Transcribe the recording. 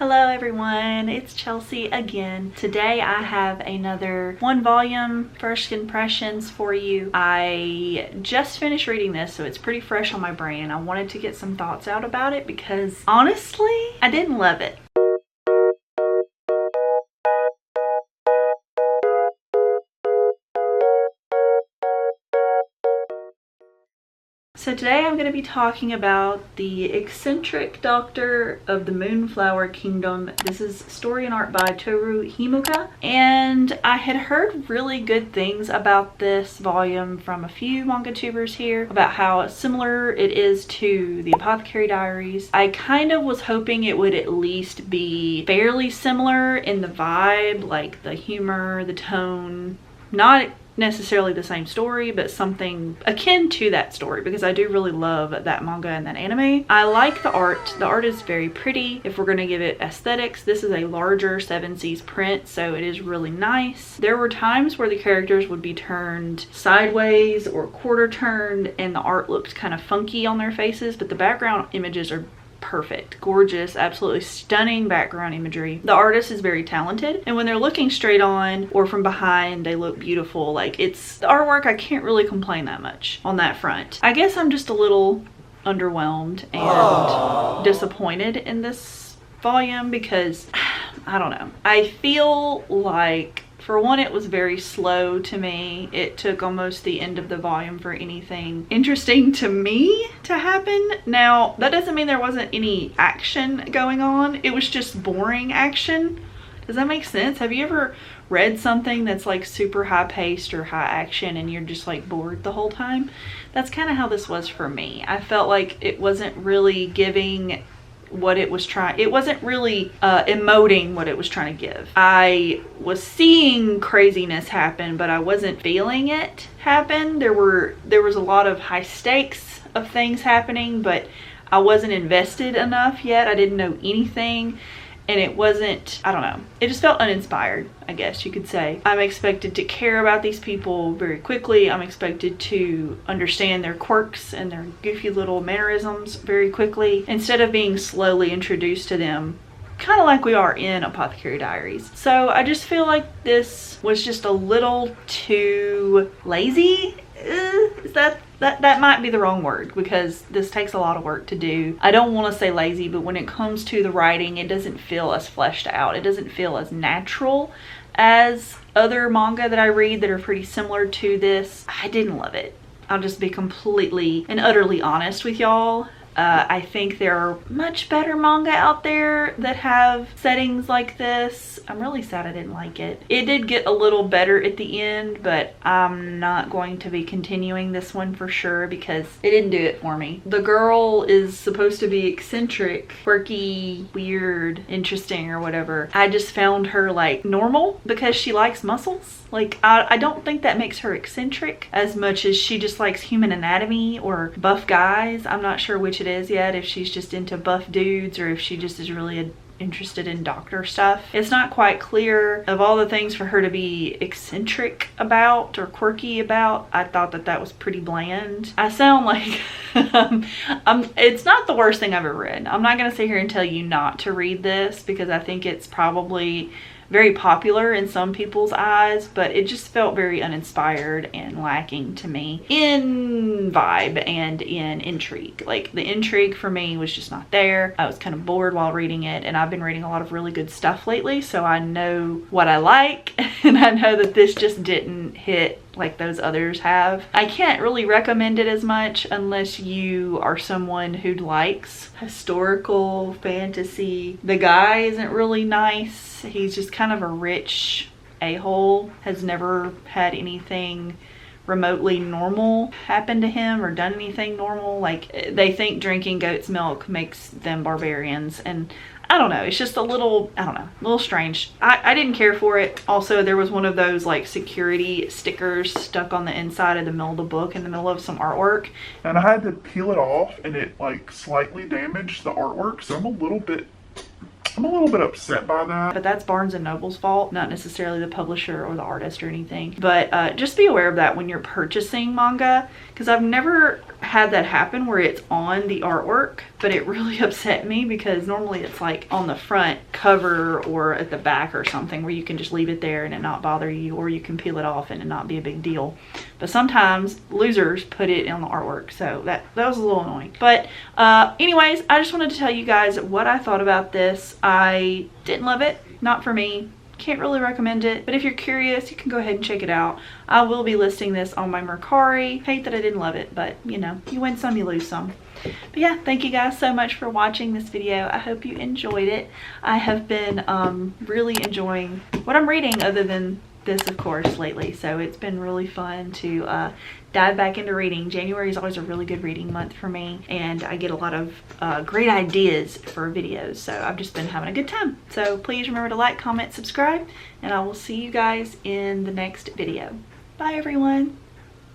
Hello everyone, it's Chelsea again. Today I have another one volume first impressions for you. I just finished reading this, so it's pretty fresh on my brain. I wanted to get some thoughts out about it because honestly, I didn't love it. So today I'm going to be talking about the Eccentric Doctor of the Moonflower Kingdom. This is story and art by Toru Himuka, and I had heard really good things about this volume from a few manga tubers here about how similar it is to the Apothecary Diaries. I kind of was hoping it would at least be fairly similar in the vibe, like the humor, the tone, not necessarily the same story, but something akin to that story, because I do really love that manga and that anime. I like the art. The art is very pretty. If we're going to give it aesthetics, this is a larger 7 Cs print, so it is really nice. There were times where the characters would be turned sideways or quarter turned and the art looked kind of funky on their faces, but the background images are perfect, gorgeous, absolutely stunning background imagery. The artist is very talented, and when they're looking straight on or from behind, they look beautiful. Like, it's the artwork, I can't really complain that much on that front. I guess I'm just a little underwhelmed and disappointed in this volume because I don't know. I feel like, for one, it was very slow to me. It took almost the end of the volume for anything interesting to me to happen. Now, that doesn't mean there wasn't any action going on. It was just boring action. Does that make sense? Have you ever read something that's like super high paced or high action and you're just like bored the whole time? That's kind of how this was for me. I felt like it wasn't really giving what it was trying. It wasn't really emoting what it was trying to give. I was seeing craziness happen, but I wasn't feeling it happen. There was a lot of high stakes of things happening, but I wasn't invested enough yet. I didn't know anything, and it wasn't, I don't know, it just felt uninspired, I guess you could say. I'm expected to care about these people very quickly. I'm expected to understand their quirks and their goofy little mannerisms very quickly, instead of being slowly introduced to them, kind of like we are in Apothecary Diaries. So I just feel like this was just a little too lazy. Is that might be the wrong word, because this takes a lot of work to do. I don't want to say lazy, but when it comes to the writing, it doesn't feel as fleshed out. It doesn't feel as natural as other manga that I read that are pretty similar to this. I didn't love it. I'll just be completely and utterly honest with y'all. I think there are much better manga out there that have settings like this. I'm really sad I didn't like it. It did get a little better at the end, but I'm not going to be continuing this one for sure because it didn't do it for me. The girl is supposed to be eccentric, quirky, weird, interesting, or whatever. I just found her like normal because she likes muscles. Like, I don't think that makes her eccentric as much as she just likes human anatomy or buff guys. I'm not sure which it is yet, if she's just into buff dudes or if she just is really interested in doctor stuff. It's not quite clear. Of all the things for her to be eccentric about or quirky about, I thought that was pretty bland. I sound like it's not the worst thing I've ever read. I'm not gonna sit here and tell you not to read this because I think it's probably very popular in some people's eyes, but it just felt very uninspired and lacking to me in vibe and in intrigue. Like, the intrigue for me was just not there. I was kind of bored while reading it, and I've been reading a lot of really good stuff lately, so I know what I like, and I know that this just didn't hit like those others have. I can't really recommend it as much unless you are someone who likes historical fantasy. The guy isn't really nice. He's just kind of a rich a-hole, has never had anything remotely normal happen to him or done anything normal. Like, they think drinking goat's milk makes them barbarians, and I don't know, it's just a little, I don't know, a little strange. I didn't care for it. Also, there was one of those like security stickers stuck on the inside of the middle of the book in the middle of some artwork, and I had to peel it off, and it like slightly damaged the artwork, so I'm a little bit I'm a little bit upset by that. But that's Barnes & Noble's fault, not necessarily the publisher or the artist or anything. But just be aware of that when you're purchasing manga, because I've never had that happen where it's on the artwork, but it really upset me because normally it's like on the front cover or at the back or something where you can just leave it there and it not bother you, or you can peel it off and it not be a big deal. But sometimes losers put it on the artwork, so that was a little annoying. But anyways, I just wanted to tell you guys what I thought about this. I didn't love it, not for me. Can't really recommend it, but if you're curious, you can go ahead and check it out. I will be listing this on my Mercari. Hate that I didn't love it, but you know, you win some, you lose some. But yeah, thank you guys so much for watching this video. I hope you enjoyed it. I have been really enjoying what I'm reading, other than this, of course, lately. So it's been really fun to dive back into reading. January is always a really good reading month for me, and I get a lot of great ideas for videos. So I've just been having a good time. So please remember to like, comment, subscribe, and I will see you guys in the next video. Bye everyone.